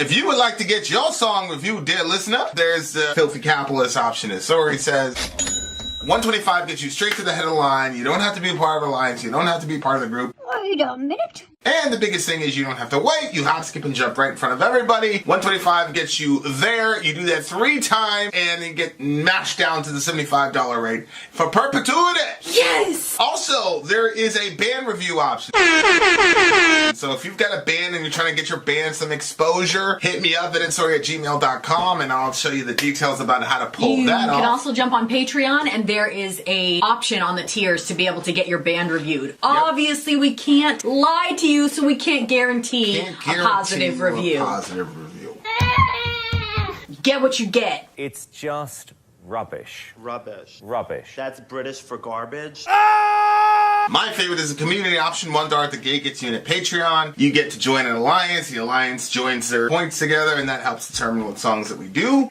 If you would like to get your song reviewed, dear listener, there's the filthy capitalist option. As Sori says, $125 gets you straight to the head of the line. You don't have to be a part of the alliance. You don't have to be part of the group. Wait a minute. And the biggest thing is you don't have to wait. You hop, skip, and jump right in front of everybody. $125 gets you there. You do that 3 times and then get mashed down to the $75 rate for perpetuity. Yes! Also, there is a band review option. So if you've got a band and you're trying to get your band some exposure, hit me up at insori@gmail.com and I'll show you the details about how to pull that off. You can also jump on Patreon and there is a option on the tiers to be able to get your band reviewed. Yep. Obviously, we can't lie to you, so we can't guarantee a positive review. Get what you get. It's just rubbish. Rubbish. Rubbish. That's British for garbage. My favorite is the community option. $1 at the gate gets you in a Patreon. You get to join an alliance. The alliance joins their points together, and that helps determine what songs that we do.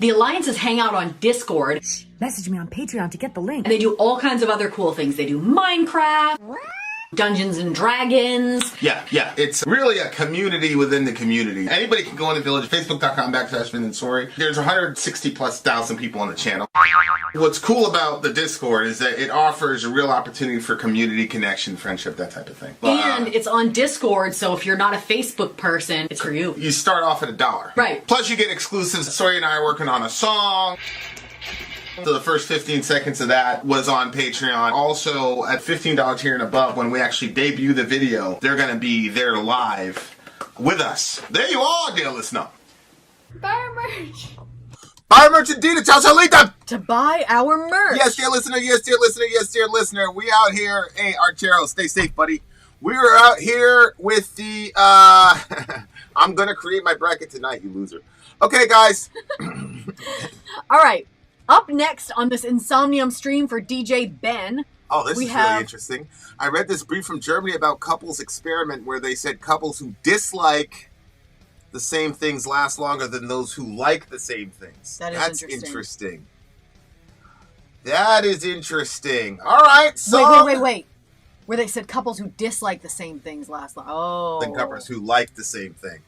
The alliances hang out on Discord. Message me on Patreon to get the link. And they do all kinds of other cool things. They do Minecraft, Dungeons and Dragons. Yeah. It's really a community within the community. Anybody can go in the village, facebook.com/Sori. There's 160,000+ people on the channel. What's cool about the Discord is that it offers a real opportunity for community connection, friendship, that type of thing. And it's on Discord, so if you're not a Facebook person, it's for you. You start off at $1. Right. Plus you get exclusives. Sori and I are working on a song. So the first 15 seconds of that was on Patreon. Also, at $15 tier and above, when we actually debut the video, they're going to be there live with us. There you are, dear listener. Buy merch. Buy merch indeed. It's Salita. To buy our merch. Yes, dear listener. Yes, dear listener. Yes, dear listener. We out here. Hey, Archero, stay safe, buddy. We were out here with the, I'm going to create my bracket tonight, you loser. Okay, guys. All right. Up next on this Insomnium stream for DJ Ben. Oh, this is really interesting. I read this brief from Germany about couples experiment where they said couples who dislike the same things last longer than those who like the same things. That's interesting. That is interesting. All right, so... Wait. Where they said couples who dislike the same things last longer. Oh. Than couples who like the same thing.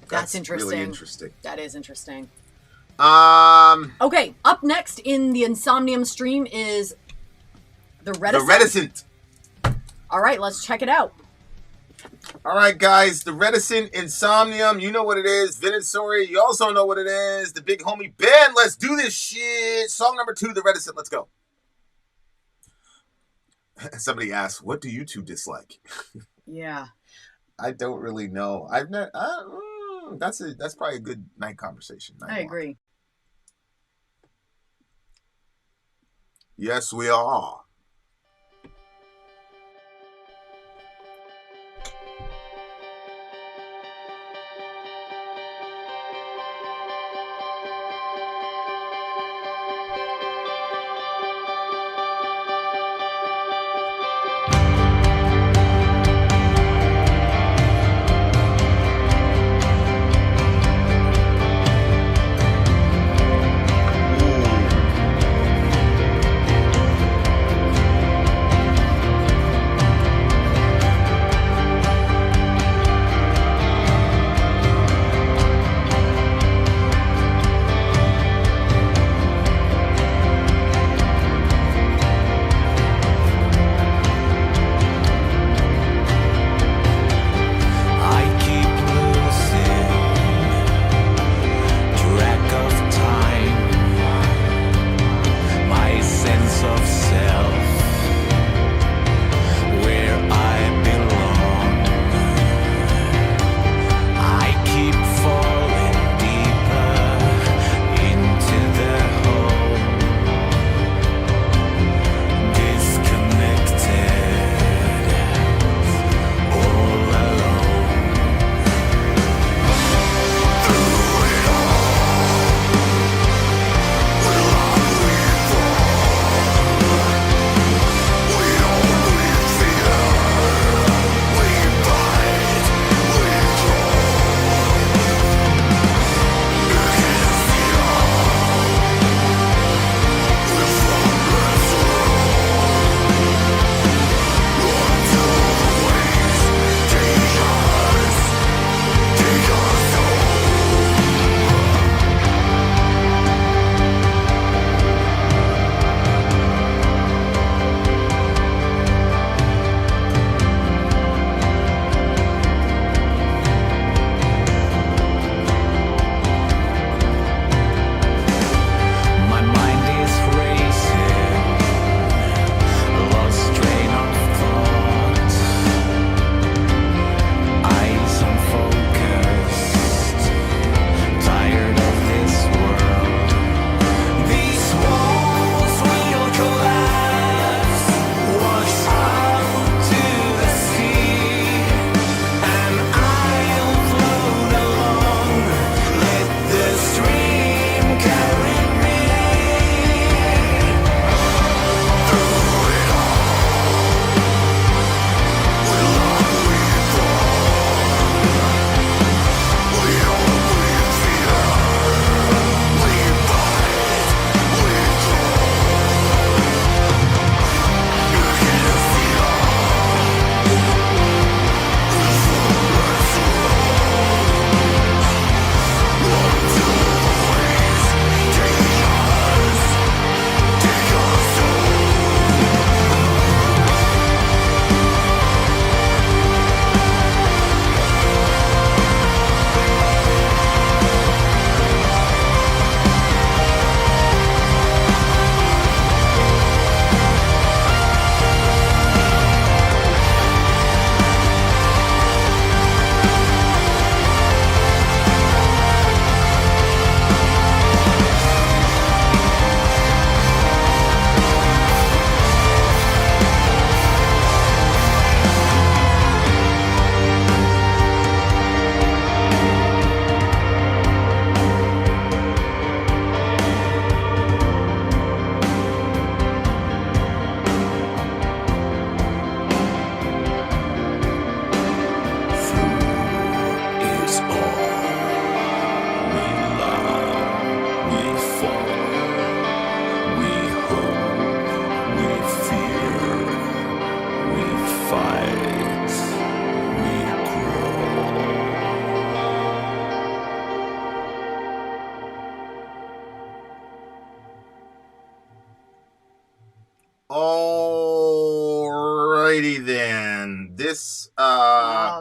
That's interesting. Really interesting. That is interesting. Okay, up next in the Insomnium stream is the Reticent. The Reticent. All right, let's check it out. All right, guys, the Reticent, Insomnium, you know what it is. Vin and Sori, you also know what it is. The big homie Ben, let's do this shit. Song number 2, the Reticent, let's go. Somebody asked, what do you two dislike? Yeah. I don't really know. I've not... that's probably a good night conversation. I agree. Yes, we are.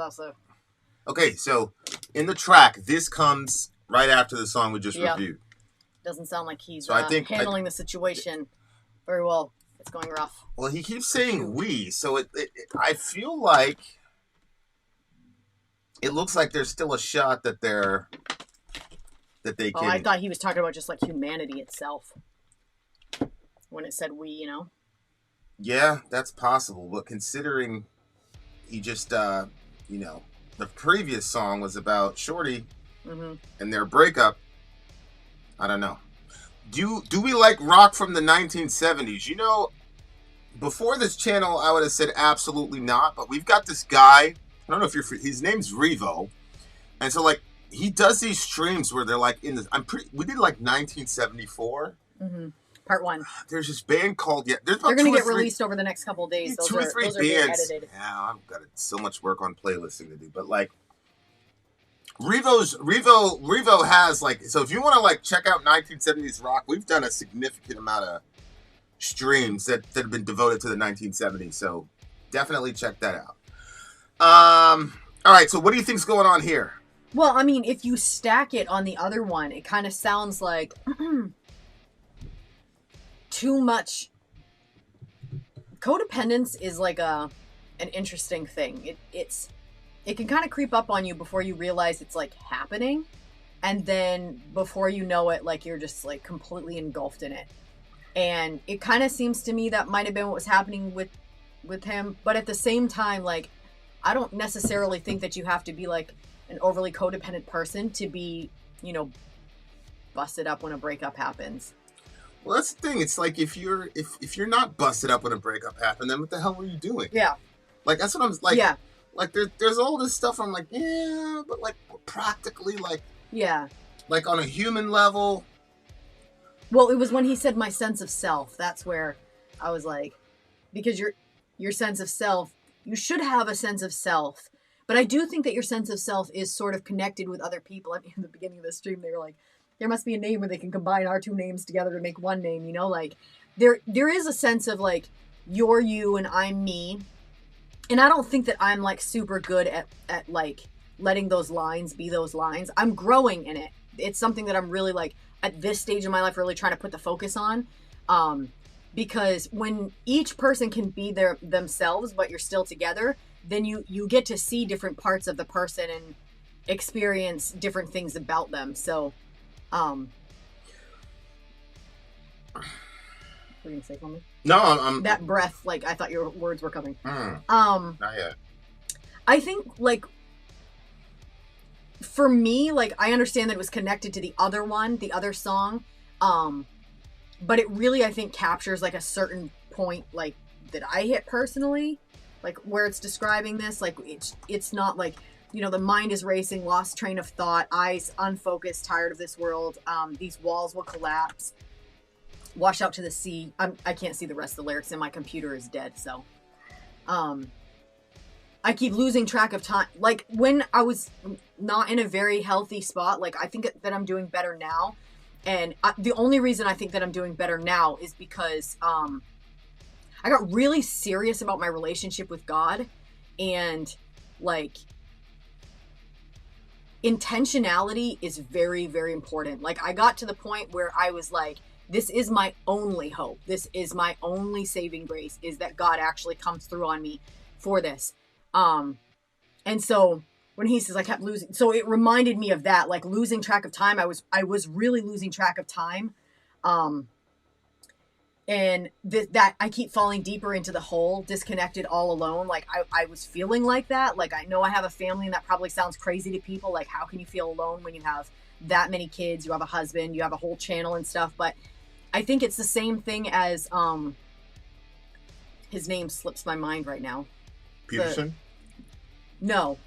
that's a... Okay, so in the track, this comes right after the song we just reviewed. Doesn't sound like he's So I think handling the situation very well. It's going rough. Well, he keeps saying we, so I feel like it looks like there's still a shot that they can... Oh, I thought he was talking about just like humanity itself. When it said we, you know? Yeah, that's possible. But considering he just, you know, the previous song was about Shorty and their breakup, I don't know. Do we like rock from the 1970s? You know, before this channel, I would have said absolutely not. But we've got this guy. I don't know if his name's Revo. And so, like, he does these streams where they're like we did like 1974. Part 1. There's this band called they're going to get released over the next couple of days. Those are being edited. Yeah, I've got so much work on playlisting to do, but like Revo has like, so if you want to like check out 1970s rock, we've done a significant amount of streams that have been devoted to the 1970s. So definitely check that out. All right. So what do you think's going on here? Well, I mean, if you stack it on the other one, it kind of sounds like too much. Codependence is like an interesting thing. It can kind of creep up on you before you realize it's like happening, and then before you know it, like you're just like completely engulfed in it. And it kind of seems to me that might have been what was happening with him, but at the same time, like I don't necessarily think that you have to be like an overly codependent person to be, you know, busted up when a breakup happens. Well, that's the thing. It's like if you're not busted up when a breakup happened, then what the hell were you doing? Yeah. Like that's what I'm like. Yeah. Like there's all this stuff. I'm like, yeah, but like practically, like yeah, like on a human level. Well, it was when he said my sense of self. That's where I was like, because your sense of self, you should have a sense of self. But I do think that your sense of self is sort of connected with other people. I mean, in the beginning of the stream, they were like, there must be a name where they can combine our two names together to make one name, you know? Like, there is a sense of, like, you're you and I'm me. And I don't think that I'm, like, super good at like, letting those lines be those lines. I'm growing in it. It's something that I'm really, like, at this stage of my life, really trying to put the focus on. Because when each person can be themselves, but you're still together, then you get to see different parts of the person and experience different things about them. So, what were you gonna say something? No, I'm that breath. Like I thought your words were coming. Not yet. I think like for me, like I understand that it was connected to the other one, the other song, but it really I think captures like a certain point like that I hit personally, like where it's describing this. Like it's not like, you know, the mind is racing, lost train of thought, eyes unfocused, tired of this world. These walls will collapse, wash out to the sea. I can't see the rest of the lyrics and my computer is dead. So, I keep losing track of time. Like when I was not in a very healthy spot, like I think that I'm doing better now. And the only reason I think that I'm doing better now is because, I got really serious about my relationship with God and like, intentionality is very, very important. Like I got to the point where I was like, this is my only hope. This is my only saving grace is that God actually comes through on me for this. And so when he says I kept losing, so it reminded me of that, like losing track of time. I was really losing track of time. And that I keep falling deeper into the hole, disconnected, all alone. Like I was feeling like that. Like I know I have a family and that probably sounds crazy to people. Like how can you feel alone when you have that many kids, you have a husband, you have a whole channel and stuff. But I think it's the same thing as, his name slips my mind right now. Peterson? No.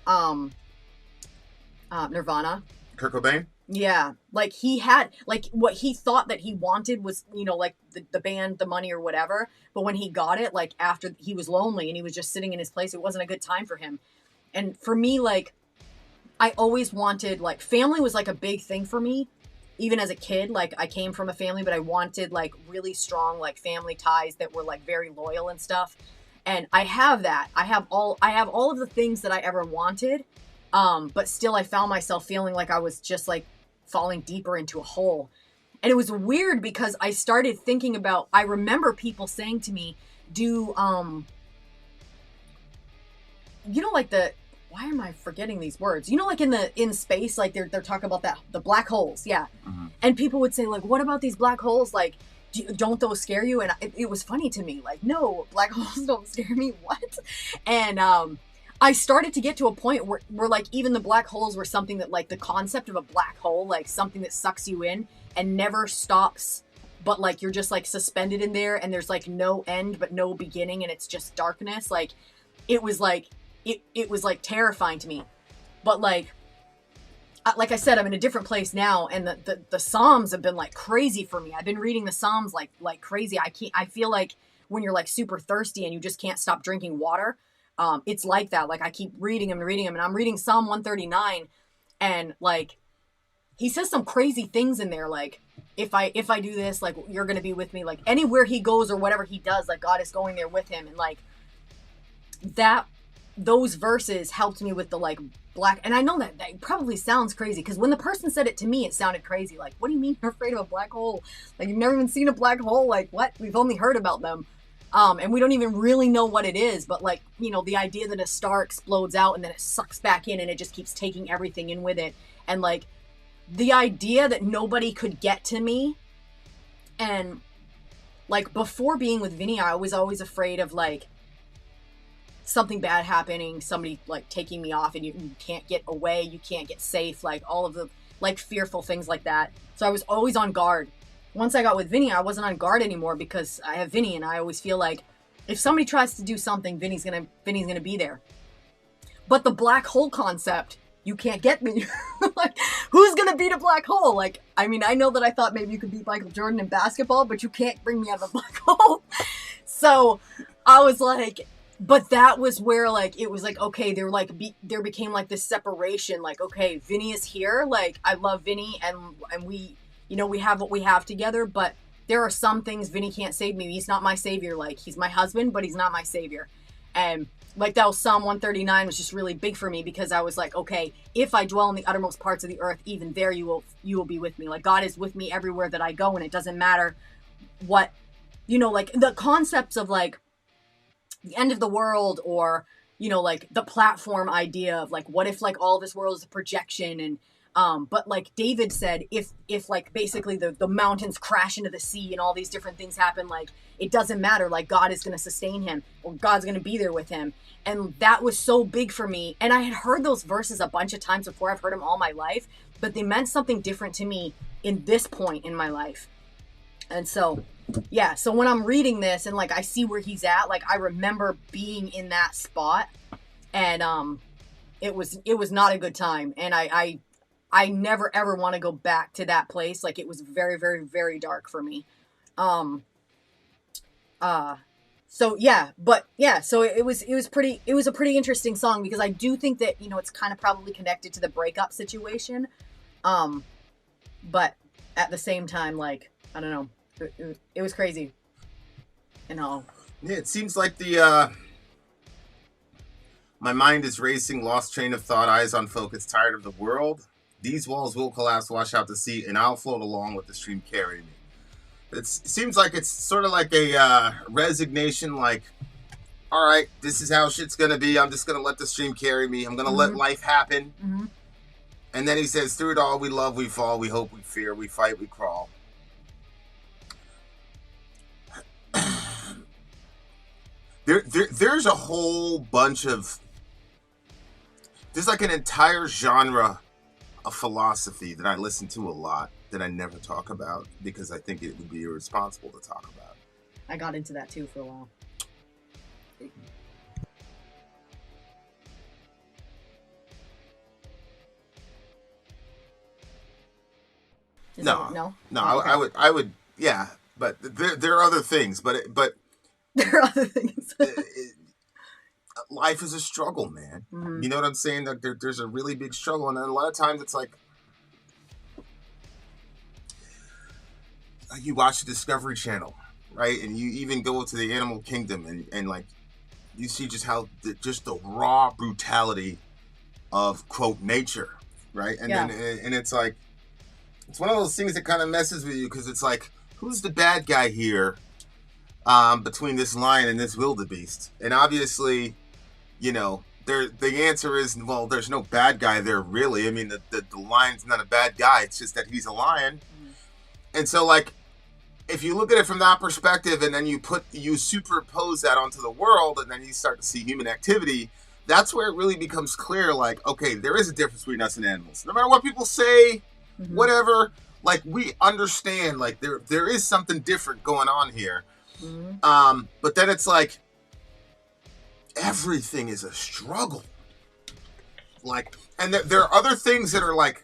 Nirvana. Kurt Cobain? Yeah, like he had, like what he thought that he wanted was, you know, like the band, the money or whatever. But when he got it, like after he was lonely and he was just sitting in his place, it wasn't a good time for him. And for me, like I always wanted, like family was like a big thing for me. Even as a kid, like I came from a family, but I wanted like really strong, like family ties that were like very loyal and stuff. And I have that. I have all of the things that I ever wanted. But still I found myself feeling like I was just like falling deeper into a hole. And it was weird because I started thinking about, I remember people saying to me, do, you know, like why am I forgetting these words? You know, like in space, like they're talking about the black holes. Yeah. Mm-hmm. And people would say like, what about these black holes? Like, don't those scare you? And it was funny to me. Like, no, black holes don't scare me. What? And, I started to get to a point where like even the black holes were something that like the concept of a black hole, like something that sucks you in and never stops, but like you're just like suspended in there and there's like no end but no beginning and it's just darkness. Like it was like it was like terrifying to me. But like I said, I'm in a different place now, and the Psalms have been like crazy for me. I've been reading the Psalms like crazy. I feel like when you're like super thirsty and you just can't stop drinking water. It's like that. Like I keep reading them, and I'm reading Psalm 139, and like he says some crazy things in there. Like if I do this, like you're gonna be with me. Like anywhere he goes or whatever he does, like God is going there with him. And like those verses helped me with the like black. And I know that probably sounds crazy because when the person said it to me, it sounded crazy. Like, what do you mean you're afraid of a black hole? Like you've never even seen a black hole? Like what? We've only heard about them. And we don't even really know what it is, but like, you know, the idea that a star explodes out and then it sucks back in and it just keeps taking everything in with it. And like the idea that nobody could get to me. And like before being with Vinny, I was always afraid of like something bad happening, somebody like taking me off and you can't get away, you can't get safe, like all of the like fearful things like that. So I was always on guard. Once I got with Vinny, I wasn't on guard anymore because I have Vinny, and I always feel like if somebody tries to do something, Vinny's gonna be there. But the black hole concept, you can't get me. Like, who's gonna beat a black hole? Like, I mean, I know that I thought maybe you could beat Michael Jordan in basketball, but you can't bring me out of a black hole. So I was like, but that was where like it was like, okay, there became like this separation. Like, okay, Vinny is here. Like, I love Vinny, and we. You know, we have what we have together, but there are some things Vinny can't save me. He's not my savior. Like, he's my husband, but he's not my savior. And like that was Psalm 139 was just really big for me because I was like, okay, if I dwell in the uttermost parts of the earth, even there you will be with me. Like God is with me everywhere that I go, and it doesn't matter what, you know, like the concepts of like the end of the world or, you know, like the platform idea of like, what if like all this world is a projection. And but like David said, if like basically the mountains crash into the sea and all these different things happen, like it doesn't matter, like God is going to sustain him or God's going to be there with him. And that was so big for me. And I had heard those verses a bunch of times before. I've heard them all my life, but they meant something different to me in this point in my life. And so, yeah, so when I'm reading this and like I see where he's at, like I remember being in that spot, and it was not a good time. And I never ever want to go back to that place. Like it was very, very, very dark for me. So yeah, but yeah, so it was a pretty interesting song because I do think that, you know, it's kind of probably connected to the breakup situation. But at the same time, like, I don't know, it was crazy and all. Yeah, it seems like my mind is racing, lost train of thought, eyes on focus, tired of the world. These walls will collapse, wash out to sea, and I'll float along with the stream carrying me. It seems like it's sort of like a resignation, like, all right, this is how shit's going to be. I'm just going to let the stream carry me. I'm going to let life happen. Mm-hmm. And then he says, through it all, we love, we fall, we hope, we fear, we fight, we crawl. There's a whole bunch of... There's like an entire genre of philosophy that I listen to a lot that I never talk about because I think it would be irresponsible to talk about. I got into that too for a while. No. Oh, okay. I would, yeah, but there are other things, but there are other things. Life is a struggle, man. Mm-hmm. You know what I'm saying? Like there's a really big struggle, and then a lot of times it's like you watch the Discovery Channel, right? And you even go to the animal kingdom, and like you see just how just the raw brutality of quote nature, right? And then and it's like it's one of those things that kind of messes with you because it's like, who's the bad guy here between this lion and this wildebeest? And obviously, you know, the answer is, well, there's no bad guy there really. I mean, the lion's not a bad guy. It's just that he's a lion. And so, like, if you look at it from that perspective and then you superimpose that onto the world and then you start to see human activity, that's where it really becomes clear, like, okay, there is a difference between us and animals. No matter what people say, whatever, like, we understand, like, there is something different going on here. But then it's like, everything is a struggle. Like, and there are other things that are like,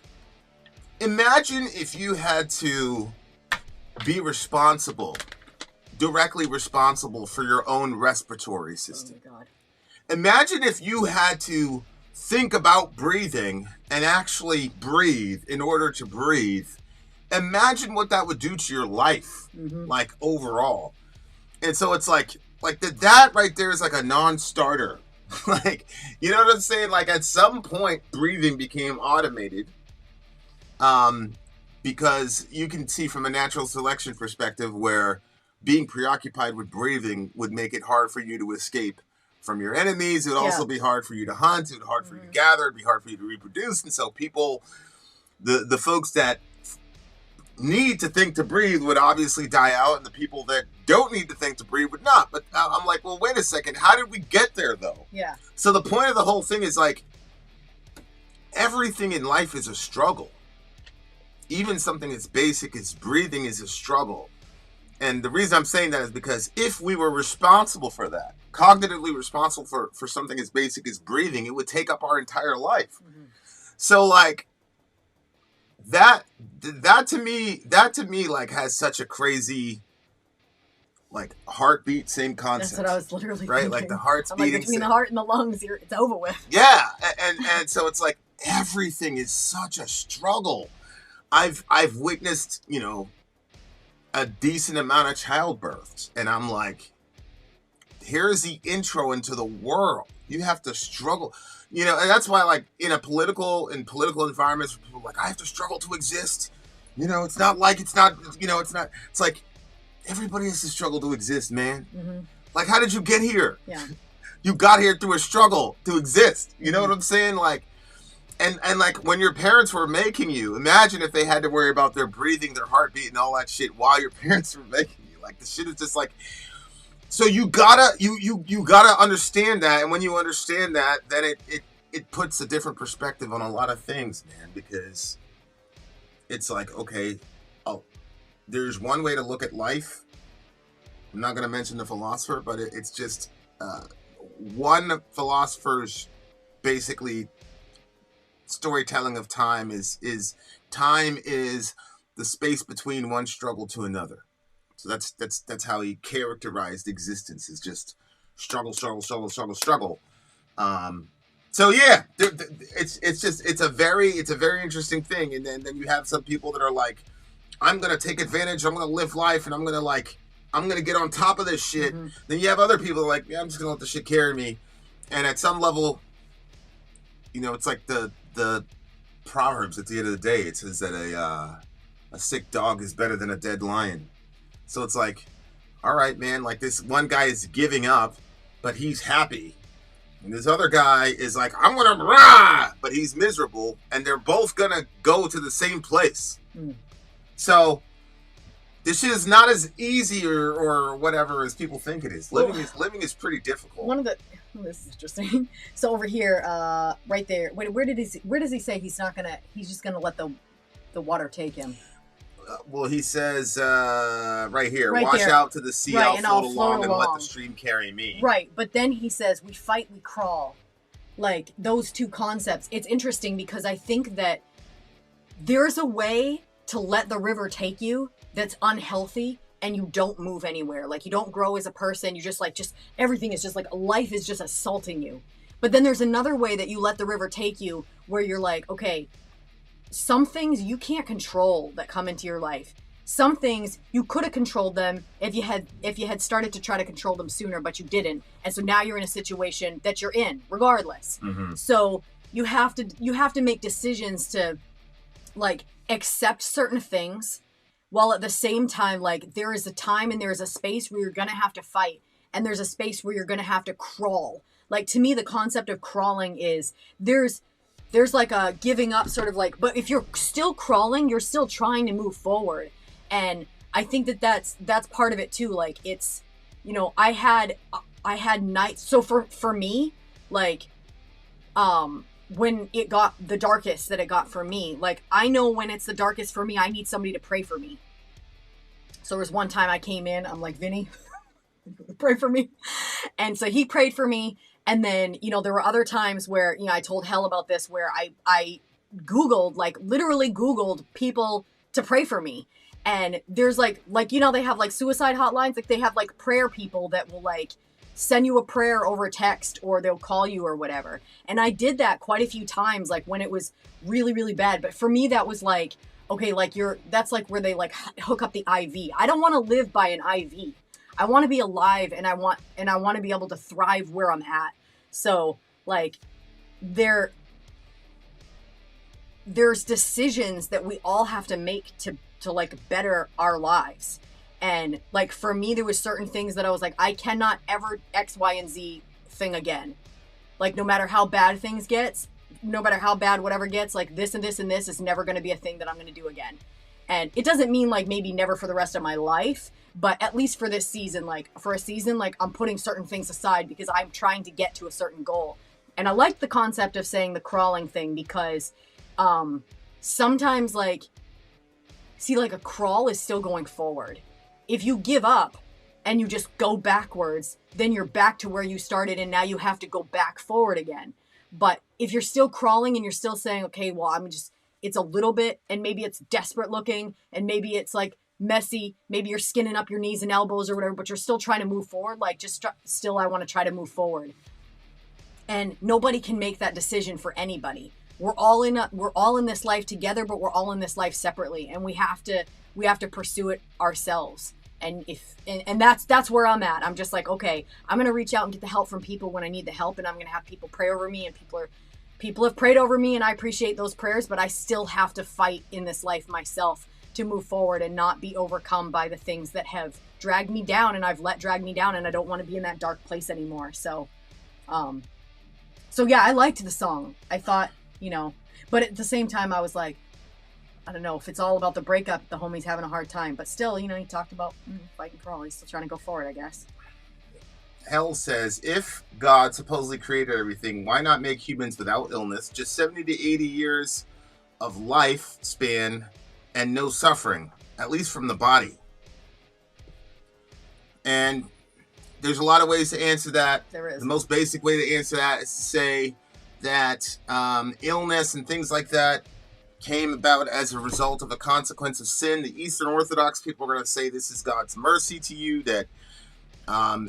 imagine if you had to be directly responsible for your own respiratory system. Oh my God. Imagine if you had to think about breathing and actually breathe in order to breathe. Imagine what that would do to your life, like, overall. And so it's like that right there is like a non-starter. Like, you know what I'm saying? Like, at some point, breathing became automated. Because you can see from a natural selection perspective where being preoccupied with breathing would make it hard for you to escape from your enemies. It would also be hard for you to hunt. It would be hard for you to gather. It'd be hard for you to reproduce. And so people, the folks that need to think to breathe would obviously die out, and the people that don't need to think to breathe would not. But I'm like, well, wait a second. How did we get there, though? Yeah. So the point of the whole thing is, like, everything in life is a struggle. Even something as basic as breathing is a struggle. And the reason I'm saying that is because if we were responsible for that, cognitively responsible for something as basic as breathing, it would take up our entire life. So, like, that to me like has such a crazy, like, heartbeat, same concept. That's what I was literally right thinking. Like, the heart's I'm beating, like, between the heart and the lungs, it's over with. yeah. And so it's like everything is such a struggle. I've witnessed, you know, a decent amount of childbirths, and I'm like, here's the intro into the world. You have to struggle, you know, and that's why, like, in political environments, people are like, I have to struggle to exist. You know, it's like everybody has to struggle to exist, man. Like, how did you get here? Yeah. You got here through a struggle to exist. You know what I'm saying? Like, and like, when your parents were making you, imagine if they had to worry about their breathing, their heartbeat, and all that shit while your parents were making you. Like, the shit is just like, so you gotta understand that, and when you understand that, then it puts a different perspective on a lot of things, man, because it's like, okay, there's one way to look at life. I'm not gonna mention the philosopher, but it's just one philosopher's basically storytelling of time is time is the space between one struggle to another. So that's how he characterized existence, is just struggle. So yeah, it's a very interesting thing. And then you have some people that are like, I'm gonna take advantage, I'm gonna live life, and I'm gonna get on top of this shit. Then you have other people that are like, yeah, I'm just gonna let the shit carry me. And at some level, you know, it's like the Proverbs at the end of the day. It says that a sick dog is better than a dead lion. So it's like, all right, man, like, this one guy is giving up, but he's happy. And this other guy is like, I'm going to rah, but he's miserable. And they're both going to go to the same place. So this shit is not as easy or whatever as people think it is. Living is pretty difficult. This is interesting. So over here, right there, where does he say he's just gonna let the water take him? Well, he says right here, right wash there. Out to the sea, Right, I'll float along and let the stream carry me. Right, but then he says, we fight, we crawl. Like, those two concepts. It's interesting because I think that there's a way to let the river take you that's unhealthy, and you don't move anywhere. Like, you don't grow as a person. You just everything is just like, life is just assaulting you. But then there's another way that you let the river take you where you're like, okay, some things you can't control that come into your life. some things you could have controlled them if you had started to try to control them sooner, but you didn't. And so now you're in a situation that you're in regardless. So you have to make decisions to like accept certain things, while at the same time, like, there is a time and there is a space where you're gonna have to fight, and there's a space where you're gonna have to crawl. Like, to me, the concept of crawling is there's like a giving up sort of like, but if you're still crawling, you're still trying to move forward. And I think that's part of it too. Like, it's, you know, I had nights. So for me, like, when it got the darkest that it got for me, like, I know when it's the darkest for me, I need somebody to pray for me. So there was one time I came in, I'm like, Vinny, pray for me. And so he prayed for me. And then, you know, there were other times where, you know, I told Hell about this, where I Googled, like, literally Googled people to pray for me. And there's like, you know, they have like suicide hotlines, like they have like prayer people that will like send you a prayer over text, or they'll call you or whatever. And I did that quite a few times, like when it was really, really bad. But for me, that was like, okay, like that's like where they like hook up the IV. I don't want to live by an IV. I want to be alive, and I want to be able to thrive where I'm at. So like there's decisions that we all have to make to like better our lives. And like, for me, there was certain things that I was like, I cannot ever X, Y, and Z thing again. Like, no matter how bad things gets, no matter how bad whatever gets, like this and this and this is never going to be a thing that I'm going to do again. And it doesn't mean like maybe never for the rest of my life, but at least for this season, like for a season, like I'm putting certain things aside because I'm trying to get to a certain goal. And I like the concept of saying the crawling thing, because sometimes like, see, like a crawl is still going forward. If you give up and you just go backwards, then you're back to where you started, and now you have to go back forward again. But if you're still crawling and you're still saying, okay, well, it's a little bit, and maybe it's desperate looking, and maybe it's like messy, maybe you're skinning up your knees and elbows or whatever, but you're still trying to move forward, like still I want to try to move forward. And nobody can make that decision for anybody. We're all in this life together, but we're all in this life separately, and we have to pursue it ourselves. And that's where I'm at. I'm just like, okay, I'm going to reach out and get the help from people when I need the help, and I'm going to have people pray over me, and people have prayed over me, and I appreciate those prayers, but I still have to fight in this life myself to move forward and not be overcome by the things that have dragged me down, and I've let drag me down, and I don't want to be in that dark place anymore. So yeah, I liked the song. I thought, you know, but at the same time, I was like, I don't know if it's all about the breakup, the homie's having a hard time, but still, you know, he talked about fight and crawl. He's still trying to go forward, I guess. Hell says, if God supposedly created everything, why not make humans without illness? Just 70 to 80 years of lifespan and no suffering, at least from the body. And there's a lot of ways to answer that. There is. The most basic way to answer that is to say that illness and things like that came about as a result of a consequence of sin. The Eastern Orthodox people are going to say this is God's mercy to you, that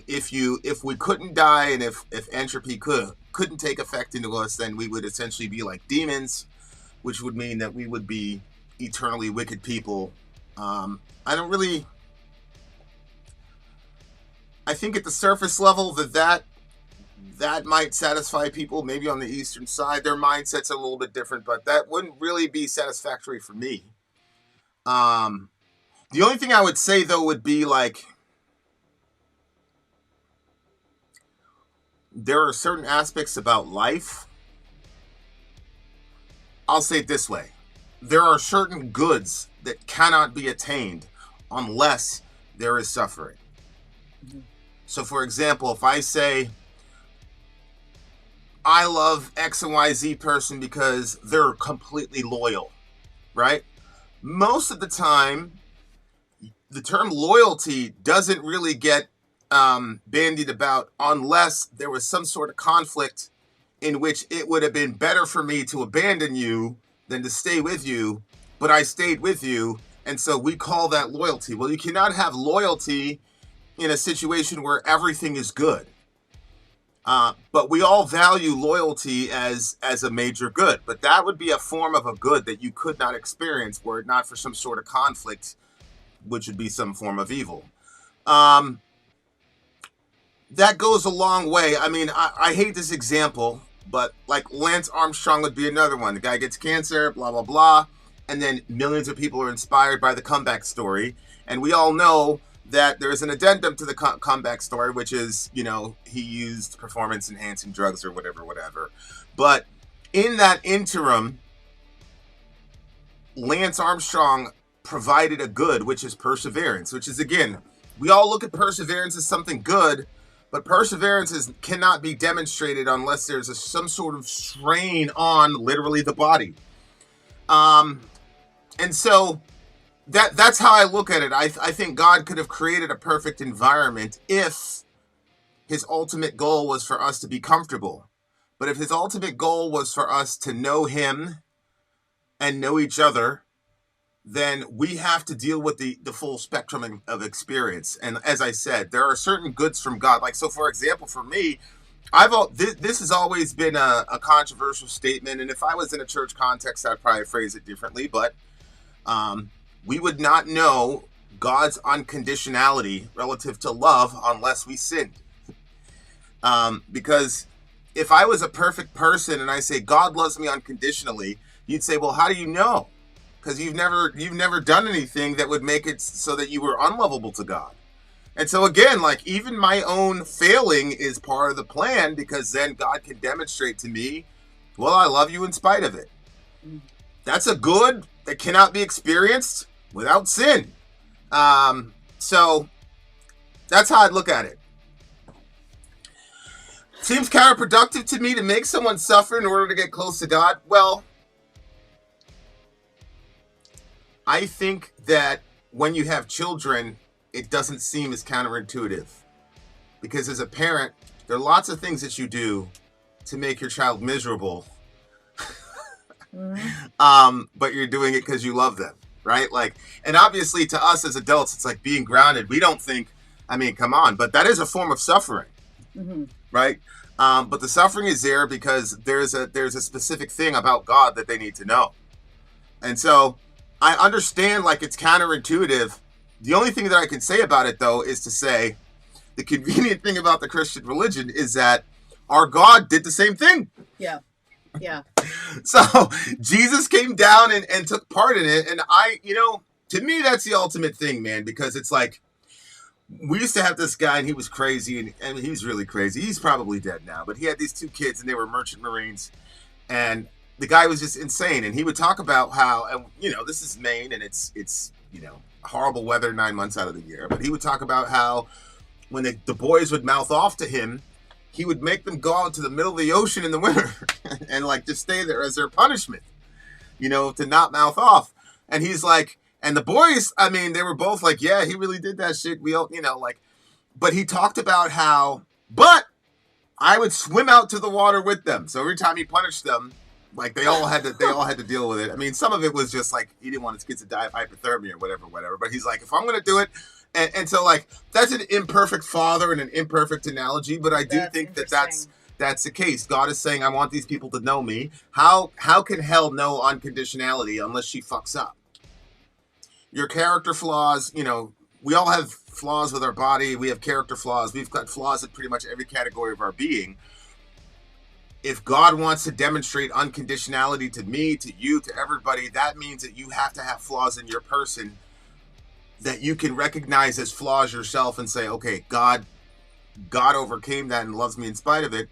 if we couldn't die, and if entropy couldn't take effect into us, then we would essentially be like demons, which would mean that we would be eternally wicked people. I think at the surface level that might satisfy people, maybe on the Eastern side. Their mindset's a little bit different, but that wouldn't really be satisfactory for me. The only thing I would say, though, would be like, there are certain aspects about life. I'll say it this way. There are certain goods that cannot be attained unless there is suffering. Mm-hmm. So, for example, if I say, I love X and Y, Z person because they're completely loyal, right? Most of the time, the term loyalty doesn't really get bandied about unless there was some sort of conflict in which it would have been better for me to abandon you than to stay with you, but I stayed with you, and so we call that loyalty. Well, you cannot have loyalty in a situation where everything is good. But we all value loyalty as a major good. But that would be a form of a good that you could not experience were it not for some sort of conflict which would be some form of evil. That goes a long way. I mean, I hate this example, but like Lance Armstrong would be another one. The guy gets cancer, blah, blah, blah. And then millions of people are inspired by the comeback story. And we all know that there is an addendum to the comeback story, which is, you know, he used performance enhancing drugs or whatever. But in that interim, Lance Armstrong provided a good, which is perseverance, which is, again, we all look at perseverance as something good, but perseverance cannot be demonstrated unless there's some sort of strain on literally the body. And so that's how I look at it. I think God could have created a perfect environment if his ultimate goal was for us to be comfortable. But if his ultimate goal was for us to know him and know each other, then we have to deal with the full spectrum of experience. And as I said, there are certain goods from God. Like, so for example, for me, this has always been a controversial statement. And if I was in a church context, I'd probably phrase it differently. But we would not know God's unconditionality relative to love unless we sinned. Because if I was a perfect person and I say God loves me unconditionally, you'd say, well, how do you know? Because you've never done anything that would make it so that you were unlovable to God. And so again, like, even my own failing is part of the plan, because then God can demonstrate to me, well, I love you in spite of it. That's a good that cannot be experienced without sin. So that's how I'd look at it. Seems counterproductive to me to make someone suffer in order to get close to God. Well, I think that when you have children, it doesn't seem as counterintuitive. Because as a parent, there are lots of things that you do to make your child miserable. But you're doing it because you love them, right? Like, and obviously to us as adults, it's like being grounded. We don't think, I mean, come on, but that is a form of suffering, right? But the suffering is there because there's a specific thing about God that they need to know. And so I understand, like, it's counterintuitive. The only thing that I can say about it, though, is to say the convenient thing about the Christian religion is that our God did the same thing. Yeah. Yeah. So Jesus came down and took part in it. And to me, that's the ultimate thing, man, because it's like, we used to have this guy and he was crazy, and he's really crazy. He's probably dead now, but he had these two kids and they were merchant marines, and the guy was just insane. And he would talk about how, and this is Maine, and it's horrible weather 9 months out of the year, but he would talk about how when the boys would mouth off to him, he would make them go out to the middle of the ocean in the winter and like just stay there as their punishment, to not mouth off. And he's like, and the boys, I mean, they were both like, yeah, he really did that shit. We all, but he talked about how, but I would swim out to the water with them. So every time he punished them, like they all had to deal with it. I mean, some of it was just like, he didn't want his kids to die of hypothermia or whatever. But he's like, if I'm going to do it, and so like, that's an imperfect father and an imperfect analogy, but I do think that's the case. God is saying, I want these people to know me. How can hell know unconditionality unless she fucks up? Your character flaws, we all have flaws with our body. We have character flaws. We've got flaws in pretty much every category of our being. If God wants to demonstrate unconditionality to me, to you, to everybody, that means that you have to have flaws in your person that you can recognize as flaws yourself and say, okay, God overcame that and loves me in spite of it.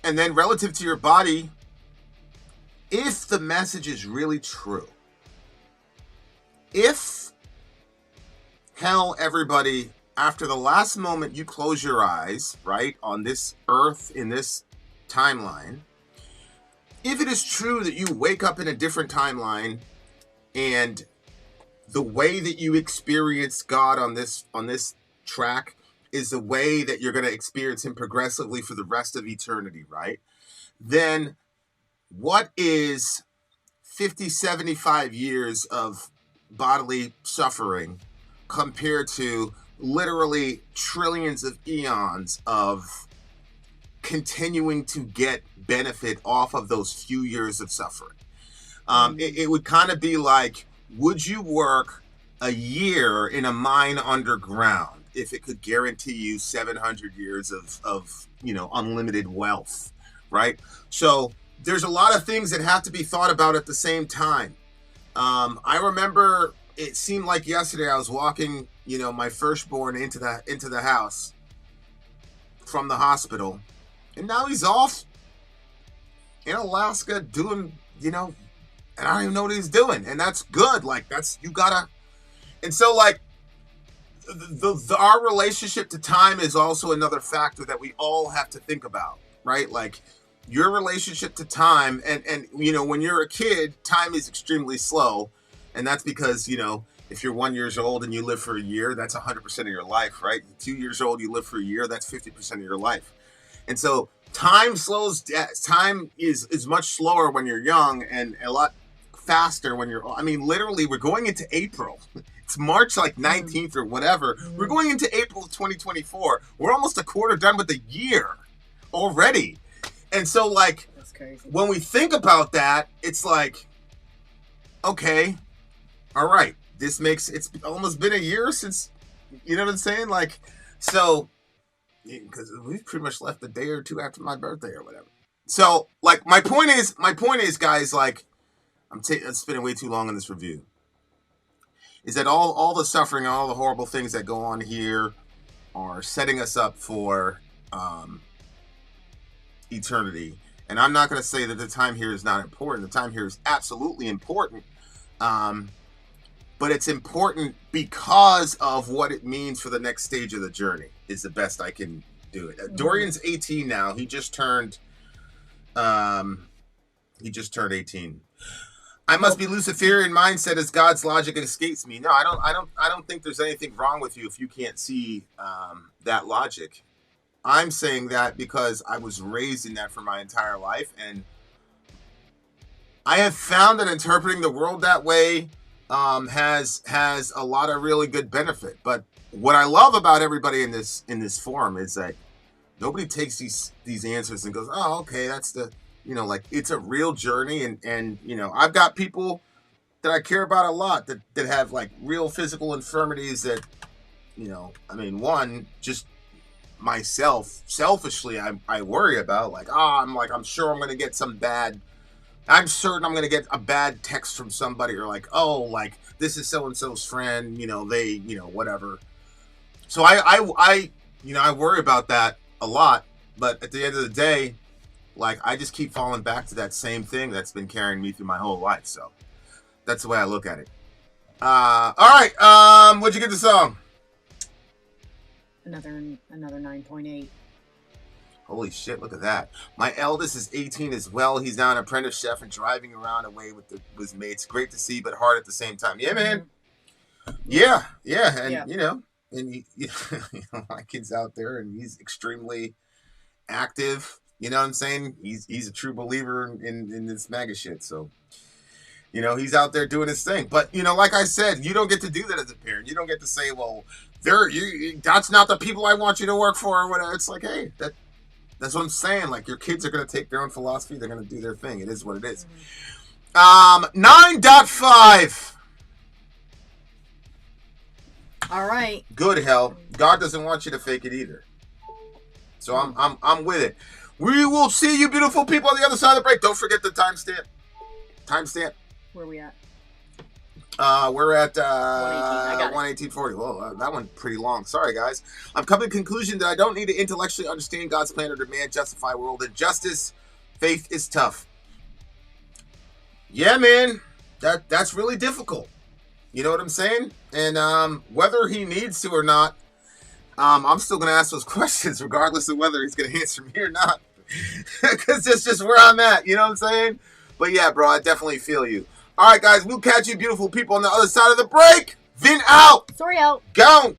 And then relative to your body, if the message is really true, if hell, everybody, after the last moment you close your eyes, right, on this earth, in this timeline, if it is true that you wake up in a different timeline and the way that you experience God on this track is the way that you're going to experience him progressively for the rest of eternity, right? Then what is 50, 75 years of bodily suffering compared to literally trillions of eons of continuing to get benefit off of those few years of suffering? It would kind of be like, would you work a year in a mine underground if it could guarantee you 700 years of unlimited wealth, right? So there's a lot of things that have to be thought about at the same time. I remember it seemed like yesterday I was walking, my firstborn into the house from the hospital, and now he's off in Alaska doing, and I don't even know what he's doing, and that's good. Like you gotta, and so like our relationship to time is also another factor that we all have to think about, right? Like your relationship to time, and when you're a kid, time is extremely slow, and that's because if you're 1 year old and you live for a year, that's 100% of your life, right? 2 years old, you live for a year, that's 50% of your life. And so time is much slower when you're young and a lot faster when you're, literally we're going into April. It's March 19th or whatever. We're going into April of 2024. We're almost a quarter done with the year already. And so that's crazy. When we think about that, it's like, okay, all right. It's almost been a year since, you know what I'm saying? So, because we've pretty much left a day or two after my birthday or whatever. So, my point is, guys, I'm spending way too long on this review. Is that all the suffering and all the horrible things that go on here are setting us up for eternity. And I'm not going to say that the time here is not important. The time here is absolutely important. But it's important because of what it means for the next stage of the journey is the best I can do it. Dorian's 18 now. He just turned 18. I must be Luciferian mindset as God's logic escapes me. No, I don't think there's anything wrong with you if you can't see that logic. I'm saying that because I was raised in that for my entire life, and I have found that interpreting the world that way has a lot of really good benefit. But what I love about everybody in this forum is that nobody takes these answers and goes, oh, okay, that's the, it's a real journey. And I've got people that I care about a lot that have real physical infirmities that, one, just myself, selfishly, I worry about I'm sure I'm going to get I'm certain I'm going to get a bad text from somebody or this is so-and-so's friend, they, whatever. So I worry about that a lot, but at the end of the day, I just keep falling back to that same thing that's been carrying me through my whole life. So that's the way I look at it. All right. What'd you get the song? Another 9.8. Holy shit, look at that. My eldest is 18 as well. He's now an apprentice chef and driving around away with his mates. Great to see, but hard at the same time. Yeah, man. Yeah. And, and my kid's out there and he's extremely active. You know what I'm saying? He's a true believer in this MAGA shit. So, he's out there doing his thing. But, like I said, you don't get to do that as a parent. You don't get to say, well, that's not the people I want you to work for or whatever. It's like, hey, that's what I'm saying. Your kids are going to take their own philosophy. They're going to do their thing. It is what it is. 9.5. All right. Good, hell. God doesn't want you to fake it either. So I'm with it. We will see you beautiful people on the other side of the break. Don't forget the timestamp. Where are we at? We're at 118. 118.40. Well, that one pretty long. Sorry, guys. I'm coming to the conclusion that I don't need to intellectually understand God's plan or demand justify world injustice. Faith is tough. Yeah, man. That's really difficult. You know what I'm saying? And whether he needs to or not, I'm still going to ask those questions regardless of whether he's going to answer me or not. Because that's just where I'm at. You know what I'm saying? But yeah, bro, I definitely feel you. All right, guys, we'll catch you beautiful people on the other side of the break. Vin out. Sori out. Gone.